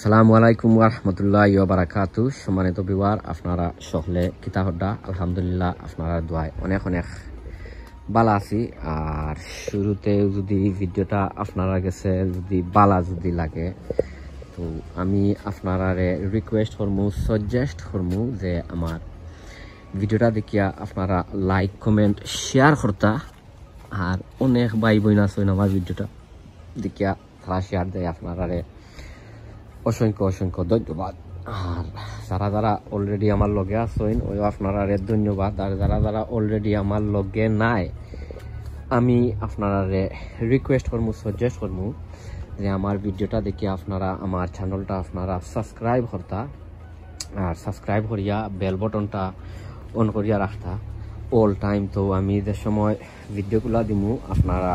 আসসালামু আলাইকুম ওয়া রাহমাতুল্লাহি ওয়া বারাকাতুহু। সম্মানিত ভিউয়ার, আপনারা সকলে কিতা হড্ডা? আলহামদুলিল্লাহ, আপনারা দোয়ায় অনেক অনেক ভালো আছি। আর শুরুতে যদি ভিডিওটা আপনারা কাছে যদি ভালো যদি লাগে, তো আমি আপনারা রিকোয়েস্ট করমু, সাজেস্ট করমু যে আমার ভিডিওটা দেখিয়া আপনারা লাইক কমেন্ট শেয়ার করতা। আর অনেক ভাই বোন আছেন আমার ভিডিওটা দেখিয়া তারা শেয়ার দেয়, আপনারা অসংখ্য অসংখ্য ধন্যবাদ। আর যারা যারা অলরেডি আমার লগে আছেন ওই আপনারা ধন্যবাদ। আর যারা যারা অলরেডি আমার লগে নাই, আমি আপনারা রিকোয়েস্ট করমু, সাজেস্ট করমু যে আমার ভিডিওটা দেখি আপনারা আমার চ্যানেলটা আপনারা সাবস্ক্রাইব করতা। আর সাবস্ক্রাইব করিয়া বেল বটনটা অন করিয়া রাখতা অল টাইম। তো আমি যে সময় ভিডিওগুলা দিমু আপনারা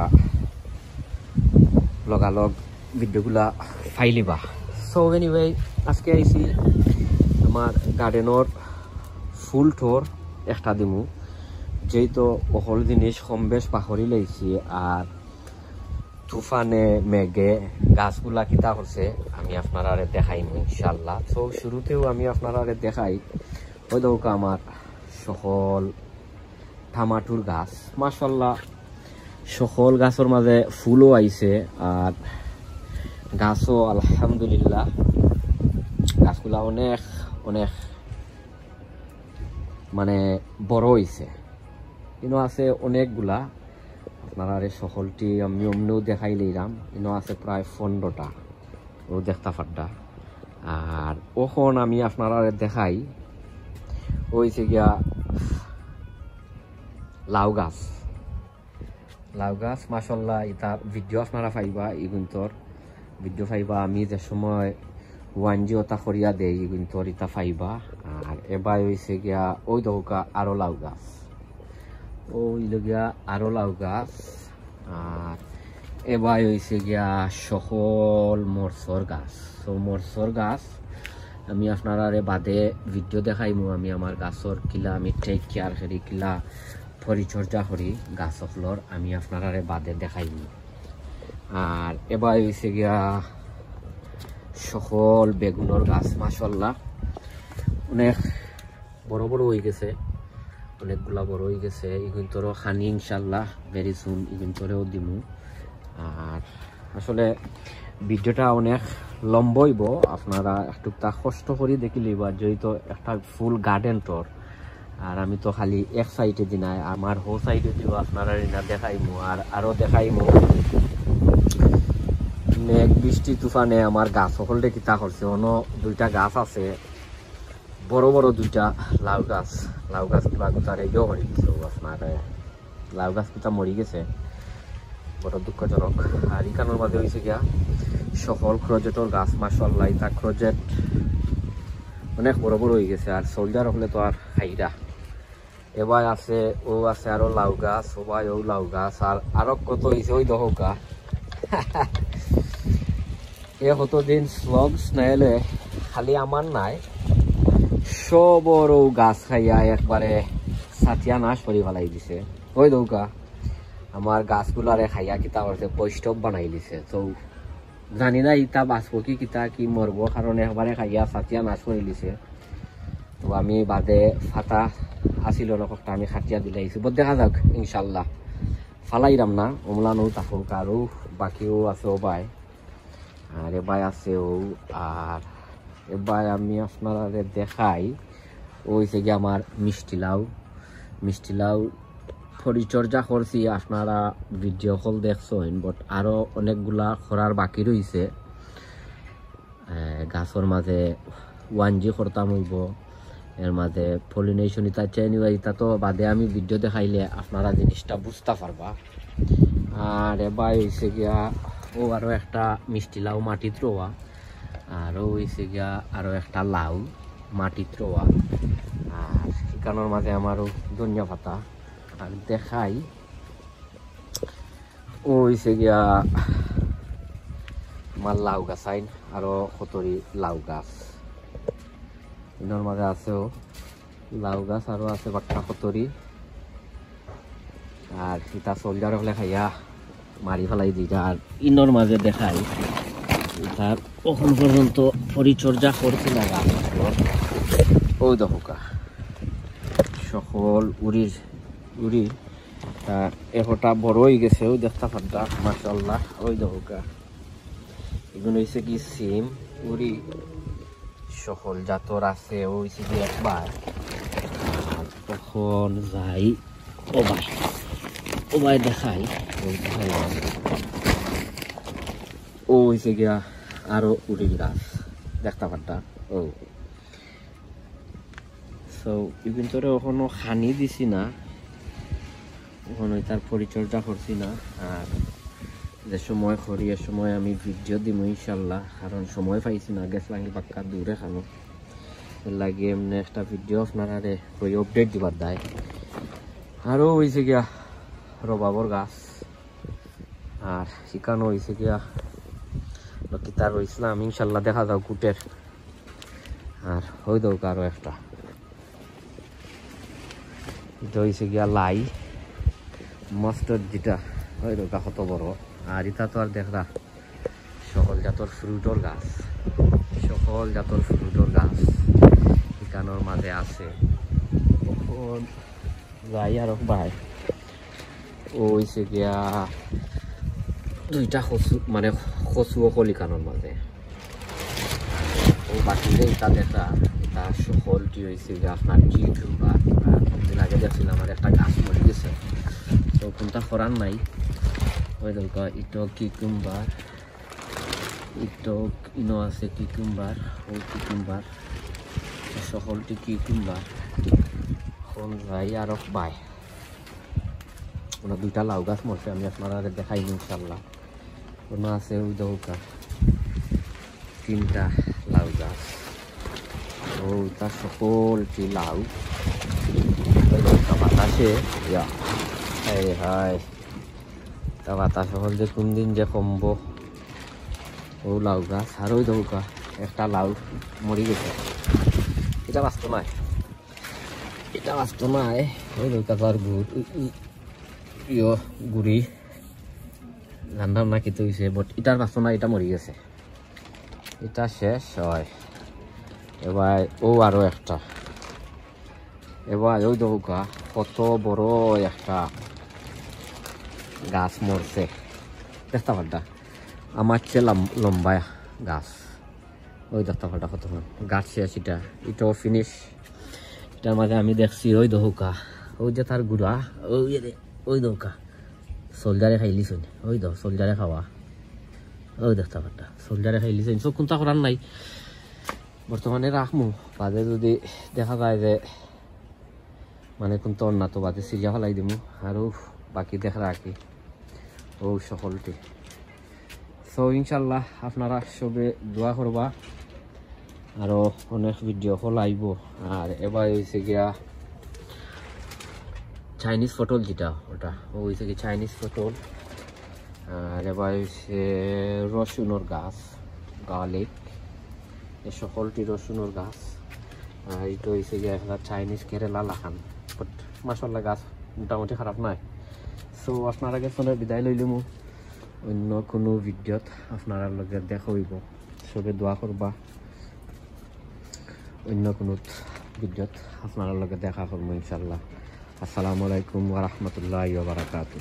লগালগ ভিডিওগুলা ফাইলিবা। সো এনিওয়ে, আজকে আইসি আমার গার্ডেনের ফুল টোর একটা দিমু, যেহেতু অকল জিনিস কম বেশ পাহরি লাইছি। আর তুফানে মেঘে গাছগুলা কিতা করছে আমি আপনারা দেখাইমু ইনশাল্লাহ। তো শুরুতেও আমি আপনারা দেখাই, ওই দৌকা আমার সকল টমাটোর গাছ, মাশাআল্লাহ সকল গাছের মাঝে ফুলও আইছে। আর গাছও আলহামদুলিল্লাহ গাছগুলা অনেক অনেক মানে বড় হয়েছে। কিন্তু আছে অনেকগুলা, আপনারা সকলটি আমি অমনিও দেখাই লইলাম। কিন্তু আছে প্রায় 15টা, ও দেখতা ফাড্ডা। আর ওখন আমি আপনারা দেখাই হয়েছে গিয়া লাউ গাছ। লাউ গাছ মাশাআল্লাহ এটা ভিডিও আপনারা পাইবা, ইগুন্তর ভিডিও পাইবা আমি যে সময় 1G ওটা করিয়া দেই, ইগুন্তর এটা পাইবা। আর এবার হয়েছে গিয়া ওই দৌকা আরো লাউ গাছ, ওই লগিয়া আরো লাউ গাছ। আর এবার হয়েছে গিয়া সকল মরসর গাছ। তো মরসর গাছ আমি আপনারা বাদে ভিডিও দেখাইমু, আমি আমার গাছর কিলা আমি টেক কেয়ার করি, কিলা পরিচর্যা করি গাছগুলোর আমি আপনারা বাদে দেখাইমু। আর এবার হয়েছে গিয়া সকল বেগুনের গাছ, মাশাআল্লাহ অনেক বড় বড় হয়ে গেছে, অনেকগুলা বড় হয়ে গেছে। ইগুন্তরও খানি ইনশাল্লাহ ভেরি সুন, ইগুন্তরেও দিমু। আর আসলে ভিডিওটা অনেক লম্বইব, আপনারা একটু তা কষ্ট করে দেখি লইবা, যেহেতু একটা ফুল গার্ডেন টোর। আর আমি তো খালি এক সাইডে দিনাই, আমার হো সাইডে দিব আপনারা দেখাইমু। আর আরো দেখাইমু মেঘ বৃষ্টি তুফানে আমার গাছ সকলটা কিতা করছে। অন্য দুইটা গাছ আছে বড় বড় দুইটা লাউ গাছ, লাউ গাছ গুলা গোটারে ইয়ে করে দিচ্ছে। আপনার লাউ গাছ কিতা মরি গেছে, বড় দুঃখজনক। আর ইকানোর মাঝে হয়েছে গিয়া সকল ক্রজেটর গাছ, মাশাআল্লাহ এটা ক্রজেট অনেক বড় বড় হয়ে গেছে। আর সোলজার হলে তো আর খাইরা। এবার আছে ও আছে আরো লাউ গাছ, সবাই ও লাউ গাছ। আর আরো কত হয়েছে ওই দহকা এ কতদিন স্লগস নাইলে খালি আমার নাই, সবরও গাছ খাইয়া একবারে সাথিয়া নাশ করে ফেলাই দিছে। ওই দৌকা আমার গাছগুলারে খাইয়া কিতা করছে, বৈষ্ণব বানাই দিছে। তো জানি না ইটা বাঁচবো কি কিতা কি মরবো, কারণ একবারে খাইয়া সাথিয়া নাশ করে দিছে। তো আমি বাদে ফাটা আসিল নকটা আমি খাটিয়া দিলাইছি, বোধ দেখা যাক ইনশাল্লাহ ফালাইরাম না, অমলানো থাকুক। আরও বাকিও আছে ও বাই, আর এবার আছে ও। আর এবার আমি আপনারা দেখাই ওইছে গিয়ে আমার মিষ্টি লাউ। মিষ্টি লাউ পরিচর্যা করছি, আপনারা ভিডিও কল দেখছেন, বাট আরো অনেকগুলা করার বাকি রয়েছে। গাছের মাঝে 1G করতাম হইব, এর মাঝে পলিনেশন ইতা চেন ইতা তো বাদে আমি ভিডিও দেখাইলে আপনারা জিনিসটা বুঝতে পারবা। আর এবার হয়েছে গিয়া ও আরো একটা মিষ্টি লাউ মাটিত রোয়া, আরও হয়েছে গিয়া আরো একটা লাউ মাটিত রোয়া। আর শিকানোর মাঝে আমারও ধনিয়া পাতা। আর দেখাই ও হয়েছে গিয়া আমার লাউ গাছ আইন, আরো কতরি লাউ গাছ ইনোর মাঝে আছেও লাউ গাছ, আরো আছে বাট্টা কতরি। আর সীতা সোলজার হলে খাইয়া মারি ফেলাই দিটা। আর ইনোর মাঝে দেখাই তার এখন পর্যন্ত পরিচর্যা করছি না গাছগুলোর। ওই দহকা সকল উড়ি তা একটা বড় হয়ে গেছে, ওই দেখতে পাড্ডা মাশাআল্লাহ। ওই দহকা এগুলো হয়েছে কি সিম উড়ি সকল জাতর আছে। ওই কি একবার তখন যাই ওবাই দেখাই, ওই দেখাই ও হয়েছে গিয়া আরো উড়ির গাছ দেখতে পাড্ডা। ও সো কিন্তু ওখানে খানি দিছি না, ওখানে তার পরিচর্যা করছি না। আর যে সময় করি এ সময় আমি ভিডিও দিব ইনশাল্লাহ, কারণ সময় পাইছি না, গেছিলাম বাক্কা দূরে খানো লাগে এমনি একটা ভিডিও আপনারা ওই আপডেট দিবার দেয়। আরও হয়েছে গিয়া রবাবর গাছ, আর শিখানো হয়েছে গিয়া কিতার ইসলাম ইনশাল্লাহ দেখা যাও কুটের। আর ওই দৌকা আরো একটা এটা হয়েছে গিয়া লাই মাস্টার্ড, যেটা ওই দৌকা কত বড়। আর এটা তো আর দেখরা সকল জাতর ফ্রুটর গাছ, সকল জাতর ফ্রুটর গাছ এখানোর মাঝে আছে। তখন যাই আর ভাই ও হয়েছে গিয়া দুইটা কচু, মানে কচু কলিকানোর মাঝে। ও বাকি যে এটা দেখা এটা সকলটি হয়েছে যে আপনার কিউকুম্বার। দিন আগে দেখছিলাম আমার একটা গাছ মরে গেছে, তো কোনটা করার নাই। ওই দরকার ইটো কিউকুম্বার, ইটো ইনো আছে কিউকুম্বার, ও কিউকুম্বার সকলটি কিউকুম্বার। এখন যাই আর বাই ওনার দুইটা লাউ গাছ মরছে, আমি আপনারা দেখাই ইনশাল্লাহ। কোনো আছে ওই দৌকা তিনটা লাউ গাছ, ও তার সকলটি লাউ বাতাসে হায় তা বাতাস হল যে কোন দিন যে কমবো। ও লাউ গাছ আর ওই দৌকা একটা লাউ মরি গেছে, এটা বাঁচত নাই, এটা বাঁচত নাই। ওই দৌকা তো আর গুড়ি রান্নার না খেতে হয়েছে, বাট এটার বাঁচত না, এটা মরি গেছে, এটা শেষ হয়। এবার ও আরো একটা, এবার ওই দৌকা কত বড় একটা গাছ মরছে দেখতে পাড্ডা, আমার চেয়ে লম্বা গাছ। ওই দেখতে পাড্ডা কত গাছ শেষ, এটাও ফিনিশ। এটার মাঝে আমি দেখছি ওই দৌকা ওই যে তার গুড়া ওই দৌকা সোলজারে খাইলিছেন, ওই দো সোলজারে খাওয়া, ওই দেখতে পাড্ডা সোলজারে খাইলিছেন। সব কোনটা করার নাই, বর্তমানে রাখমু বাদে যদি দেখা যায় যে মানে কোনটা অন্য তো বাদে সিরিয়া ফেলাই দিমু, আরও বাকি দেখা রাখি ও সকলটি। সো ইনশাল্লাহ আপনারা সবে দোয়া করবা, আরও অনেক ভিডিও কল আইব। আর এবার হয়েছে গিয়া চাইনিজ পটল, যেটা ওটা ও হয়েছে কি চাইনিজ পটল। আর এবার হয়েছে রসুনের গাছ, গার্লিক, এই সকলটি রসুনের গাছ। আর এটা হয়েছে গিয়ে একটা চাইনিজ কেরালা লাখান, বাট মাশাআল্লাহ গাছ মোটামুটি খারাপ নয়। সো আপনারা গেছে বিদায় লইলিমু, অন্য কোনো ভিডিওত আপনারা লগে দেখা হইব। সবে দোয়া করবা, অন্য কোনো ভিডিওত আপনারা লগে দেখা করবো ইনশাল্লাহ। আসসালামু আলাইকুম ওয়া রাহমাতুল্লাহি ওয়া বারাকাতুহু।